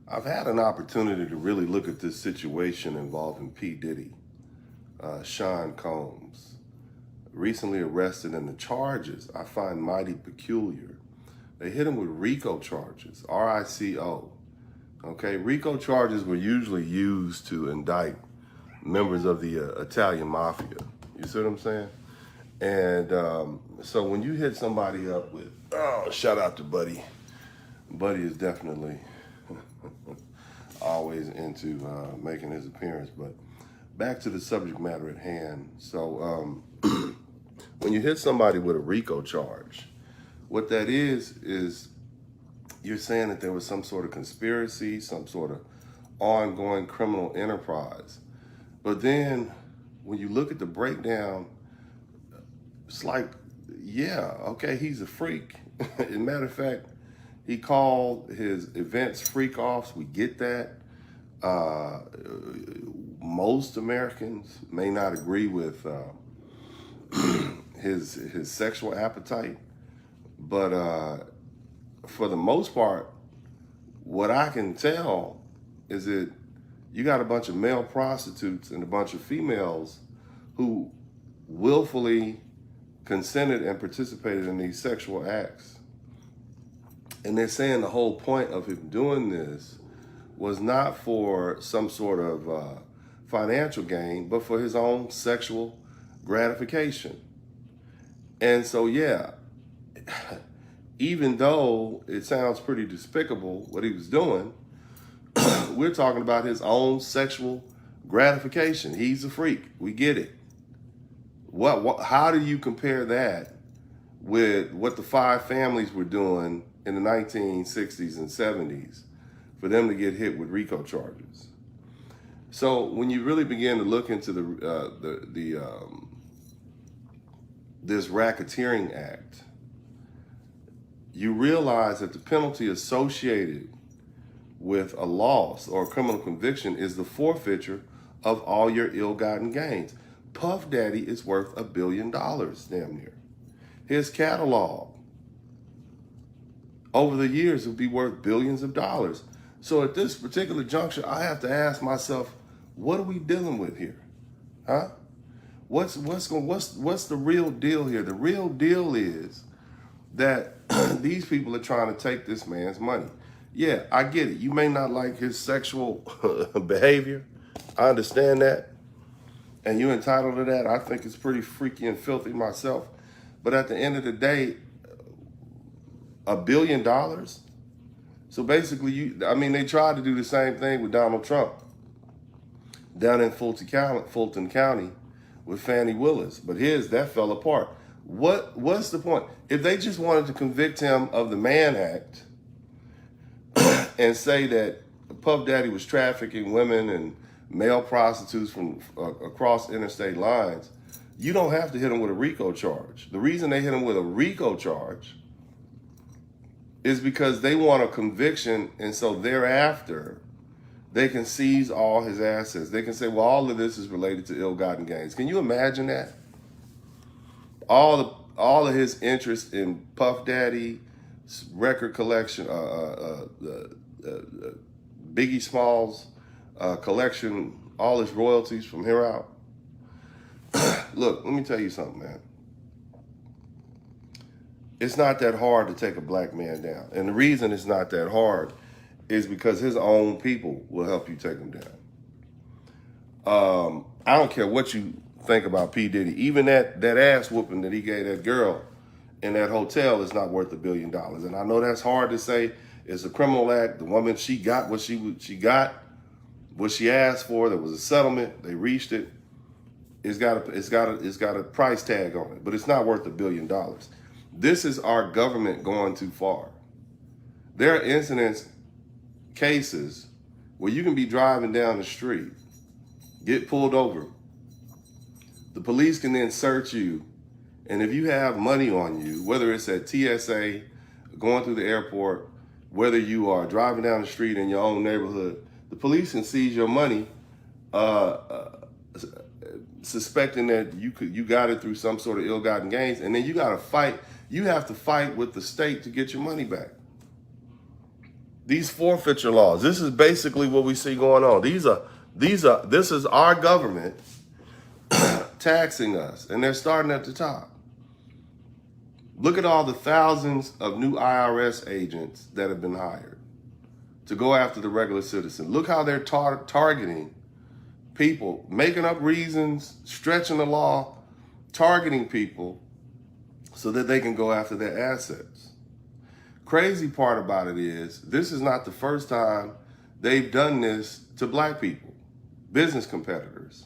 I've had an opportunity to really look at this situation involving P. Diddy, Sean Combs, recently arrested, and the charges I find mighty peculiar. They hit him with RICO charges, RICO. Okay, RICO charges were usually used to indict members of the Italian mafia. You see what I'm saying? And so when you hit somebody up with, oh, shout out to Buddy. Buddy is definitely always into making his appearance. But back to the subject matter at hand. So when you hit somebody with a RICO charge, what that is you're saying that there was some sort of conspiracy, some sort of ongoing criminal enterprise. But then when you look at the breakdown, it's like, yeah, okay, he's a freak. As a matter of fact, he called his events freak offs. We get that. Most Americans may not agree with his sexual appetite, but for the most part, what I can tell is that you got a bunch of male prostitutes and a bunch of females who willfully consented and participated in these sexual acts. And they're saying the whole point of him doing this was not for some sort of financial gain, but for his own sexual gratification. And so, yeah, even though it sounds pretty despicable what he was doing, we're talking about his own sexual gratification. He's a freak. We get it. How do you compare that with what the five families were doing in the 1960s and 70s for them to get hit with RICO charges? So when you really begin to look into this racketeering act, you realize that the penalty associated with a loss or a criminal conviction is the forfeiture of all your ill-gotten gains. Puff Daddy is worth $1 billion, damn near. His catalog over the years will be worth billions of dollars. So at this particular juncture, I have to ask myself, what are we dealing with here? Huh? What's the real deal here? The real deal is that these people are trying to take this man's money. Yeah, I get it. You may not like his sexual behavior. I understand that. And you're entitled to that. I think it's pretty freaky and filthy myself. But at the end of the day, $1 billion? So basically, they tried to do the same thing with Donald Trump down in Fulton County with Fannie Willis. But that fell apart. What's the point? If they just wanted to convict him of the Mann Act and say that Puff Daddy was trafficking women and male prostitutes from across interstate lines, you don't have to hit him with a RICO charge. The reason they hit him with a RICO charge is because they want a conviction, and so thereafter, they can seize all his assets. They can say, well, all of this is related to ill-gotten gains. Can you imagine that? All of his interest in Puff Daddy, record collection, Biggie Smalls collection, all his royalties from here out. Look, let me tell you something, man. It's not that hard to take a black man down. And the reason it's not that hard is because his own people will help you take him down. I don't care what you think about P. Diddy. Even that ass whooping that he gave that girl in that hotel is not worth $1 billion. And I know that's hard to say. It's a criminal act. The woman, she got what she got, what she asked for. There was a settlement. They reached it. It's got a price tag on it, but it's not worth $1 billion. This is our government going too far. There are cases where you can be driving down the street, get pulled over. The police can then search you, and if you have money on you, whether it's at TSA, going through the airport, whether you are driving down the street in your own neighborhood, the police can seize your money, suspecting that you got it through some sort of ill-gotten gains, and then you got to fight. You have to fight with the state to get your money back. These forfeiture laws. This is basically what we see going on. This is our government taxing us, and they're starting at the top. Look at all the thousands of new IRS agents that have been hired to go after the regular citizen. Look how they're targeting people, making up reasons, stretching the law, targeting people so that they can go after their assets. Crazy part about it is, this is not the first time they've done this to black people, business competitors.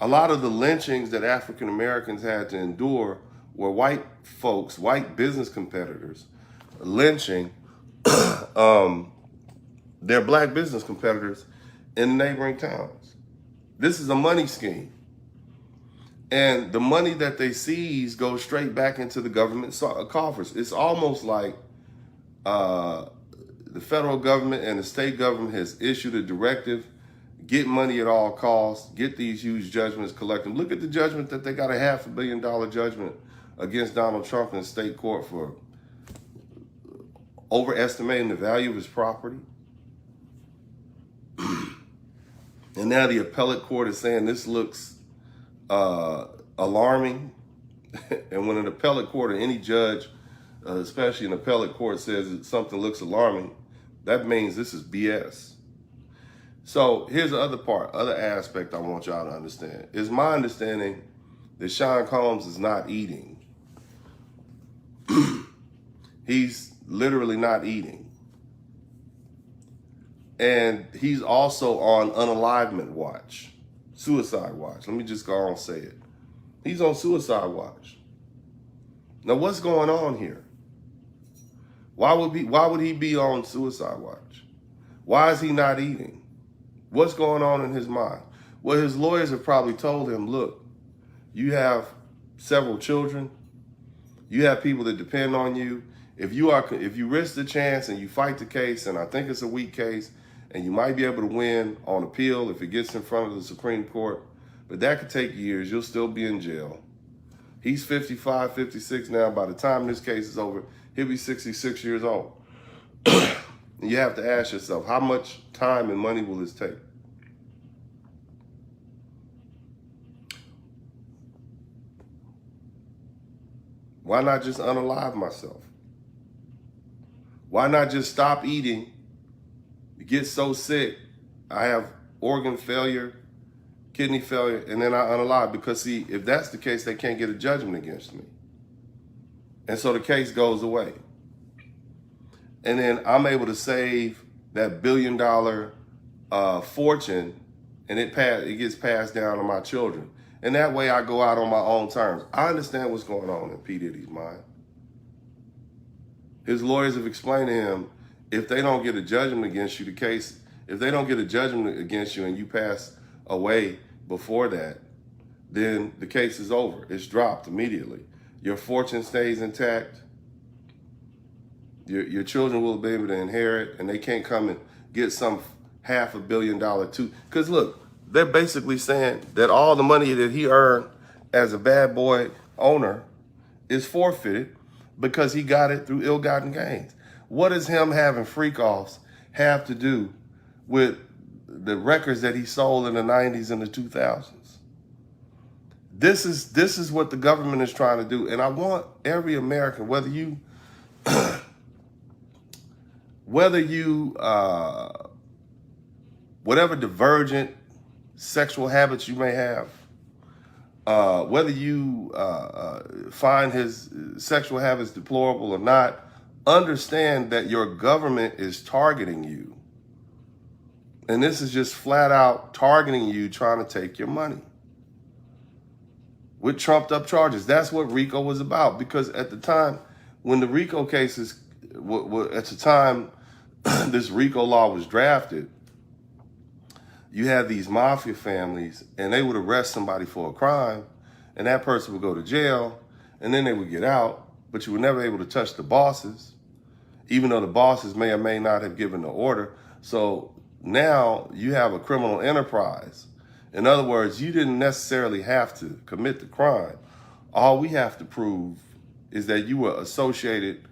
A lot of the lynchings that African Americans had to endure were white folks, white business competitors, lynching their black business competitors in neighboring towns. This is a money scheme. And the money that they seize goes straight back into the government coffers. It's almost like the federal government and the state government has issued a directive: get money at all costs, get these huge judgments, collect them. Look at the judgment that they got, a $500 million judgment against Donald Trump in state court for overestimating the value of his property. And now the appellate court is saying this looks alarming. And when an appellate court or any judge, especially an appellate court, says that something looks alarming, that means this is BS. So here's the other aspect I want y'all to understand. It's my understanding that Sean Combs is not eating. He's literally not eating. And he's also on unalivement watch, suicide watch. Let me just go on and say it. He's on suicide watch. Now, what's going on here? Why would he be on suicide watch? Why is he not eating? What's going on in his mind? Well, his lawyers have probably told him, look, you have several children. You have people that depend on you. If you risk the chance and you fight the case, and I think it's a weak case, and you might be able to win on appeal if it gets in front of the Supreme Court, but that could take years. You'll still be in jail. He's 55, 56 now. By the time this case is over, he'll be 66 years old. You have to ask yourself, how much time and money will this take? Why not just unalive myself? Why not just stop eating, get so sick, I have organ failure, kidney failure, and then I unalive? Because see, if that's the case, they can't get a judgment against me. And so the case goes away. And then I'm able to save that $1 billion fortune, and it gets passed down to my children. And that way I go out on my own terms. I understand what's going on in P. Diddy's mind. His lawyers have explained to him, if they don't get a judgment against you, if they don't get a judgment against you and you pass away before that, then the case is over. It's dropped immediately. Your fortune stays intact. Your children will be able to inherit, and they can't come and get some $500 million too. Because look, they're basically saying that all the money that he earned as a bad boy owner is forfeited because he got it through ill-gotten gains. What does him having freak-offs have to do with the records that he sold in the 90s and the 2000s? This is what the government is trying to do. And I want every American, whether you whatever divergent sexual habits you may have, whether you find his sexual habits deplorable or not, understand that your government is targeting you. And this is just flat out targeting you, trying to take your money with trumped up charges. That's what RICO was about. Because at the time when the RICO cases, at the time this RICO law was drafted, you had these mafia families, and they would arrest somebody for a crime, and that person would go to jail, and then they would get out, but you were never able to touch the bosses, even though the bosses may or may not have given the order. So now you have a criminal enterprise. In other words, you didn't necessarily have to commit the crime. All we have to prove is that you were associated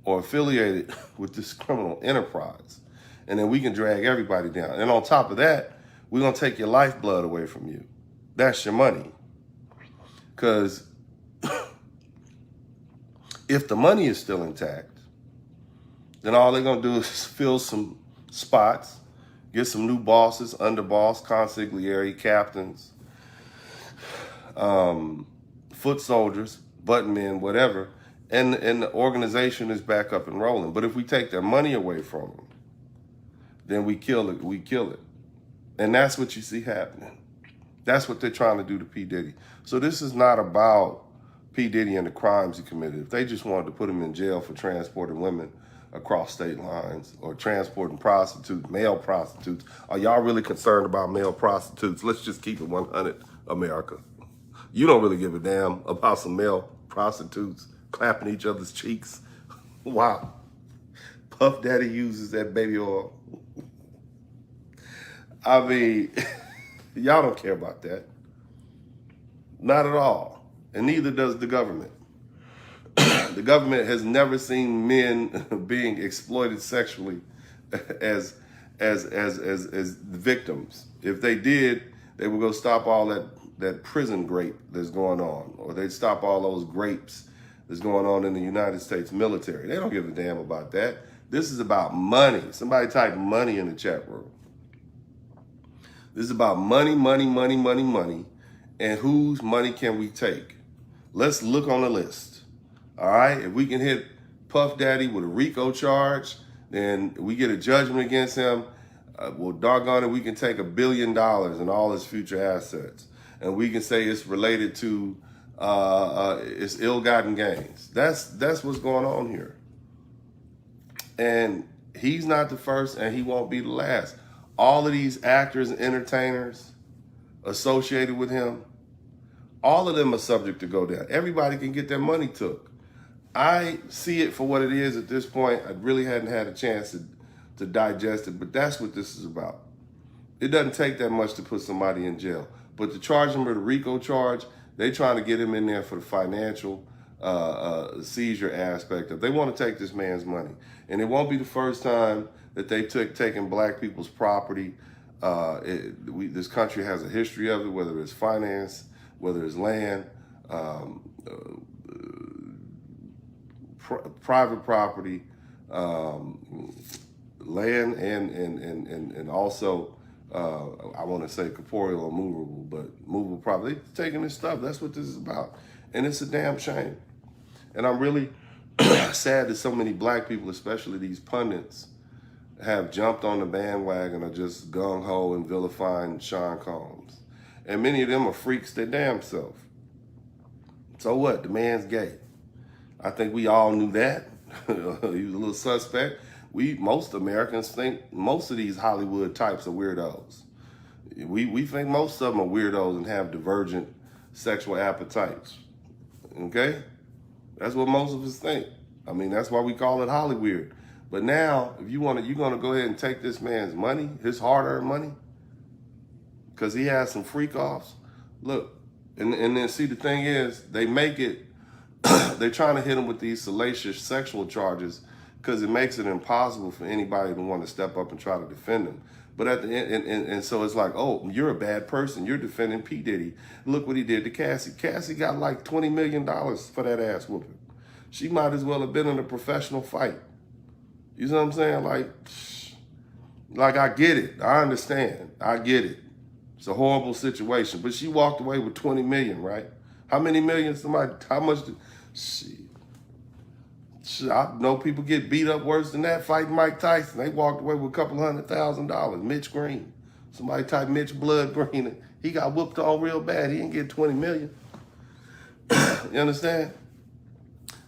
or affiliated with this criminal enterprise. And then we can drag everybody down. And on top of that, we're going to take your lifeblood away from you. That's your money. Because if the money is still intact, then all they're going to do is fill some spots, get some new bosses, underboss, consigliere, captains, foot soldiers, button men, whatever, and the organization is back up and rolling. But if we take their money away from them, then we kill it. We kill it. And that's what you see happening. That's what they're trying to do to P. Diddy. So this is not about P. Diddy and the crimes he committed. If they just wanted to put him in jail for transporting women across state lines or transporting prostitutes, male prostitutes, are y'all really concerned about male prostitutes? Let's just keep it 100, America. You don't really give a damn about some male prostitutes clapping each other's cheeks. Wow. Puff Daddy uses that baby oil. I mean, y'all don't care about that. Not at all. And neither does the government. The government has never seen men being exploited sexually as victims. If they did, they would go stop all that prison grape that's going on, or they'd stop all those grapes that's going on in the United States military. They don't give a damn about that. This is about money. Somebody type money in the chat room. This is about money, money, money, money, money, and whose money can we take? Let's look on the list. All right, if we can hit Puff Daddy with a RICO charge, then we get a judgment against him. Well, doggone it, we can take $1 billion and all his future assets, and we can say it's related to it's ill-gotten gains. That's what's going on here. And he's not the first, and he won't be the last. All of these actors and entertainers associated with him, all of them are subject to go down. Everybody can get their money took. I see it for what it is at this point. I really hadn't had a chance to digest it, but that's what this is about. It doesn't take that much to put somebody in jail. But to charge him with a RICO charge, they're trying to get him in there for the financial seizure aspect of. They want to take this man's money. And it won't be the first time that they've taken black people's property. This country has a history of it, whether it's finance, whether it's land, private property, land, and also, I want to say corporeal or movable, but movable property. They're taking this stuff. That's what this is about. And it's a damn shame. And I'm really sad that so many black people, especially these pundits, have jumped on the bandwagon of just gung-ho and vilifying Sean Combs. And many of them are freaks their damn self. So what? The man's gay. I think we all knew that. He was a little suspect. Most Americans think most of these Hollywood types are weirdos. We think most of them are weirdos and have divergent sexual appetites. Okay? That's what most of us think. I mean, that's why we call it Hollyweird. But now, if you're gonna go ahead and take this man's money, his hard-earned money, because he has some freak-offs. Look, and then see, the thing is, they make it, they're trying to hit him with these salacious sexual charges because it makes it impossible for anybody to want to step up and try to defend him. But at the end, and so it's like, oh, you're a bad person. You're defending P. Diddy. Look what he did to Cassie. Cassie got like $20 million for that ass whooping. She might as well have been in a professional fight. You know what I'm saying? Like I get it. I understand. I get it. It's a horrible situation. But she walked away with 20 million, right? How many million how much I know people get beat up worse than that fighting Mike Tyson. They walked away with a couple $100,000. Mitch Green. Somebody type Mitch Blood Green. He got whooped on real bad. He didn't get 20 million. You understand?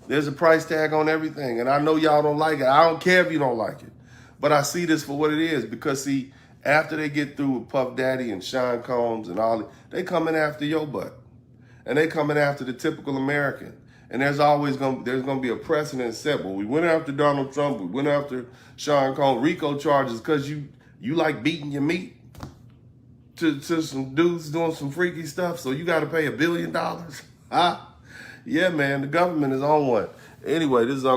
There's a price tag on everything. And I know y'all don't like it. I don't care if you don't like it. But I see this for what it is. Because, see, after they get through with Puff Daddy and Sean Combs and all, they coming after your butt. And they coming after the typical American. And there's gonna be a precedent set. Well, we went after Donald Trump. We went after Sean Combs. RICO charges because you like beating your meat to some dudes doing some freaky stuff. So you got to pay $1 billion. Huh? Yeah, man, the government is on one. Anyway, this is Uncle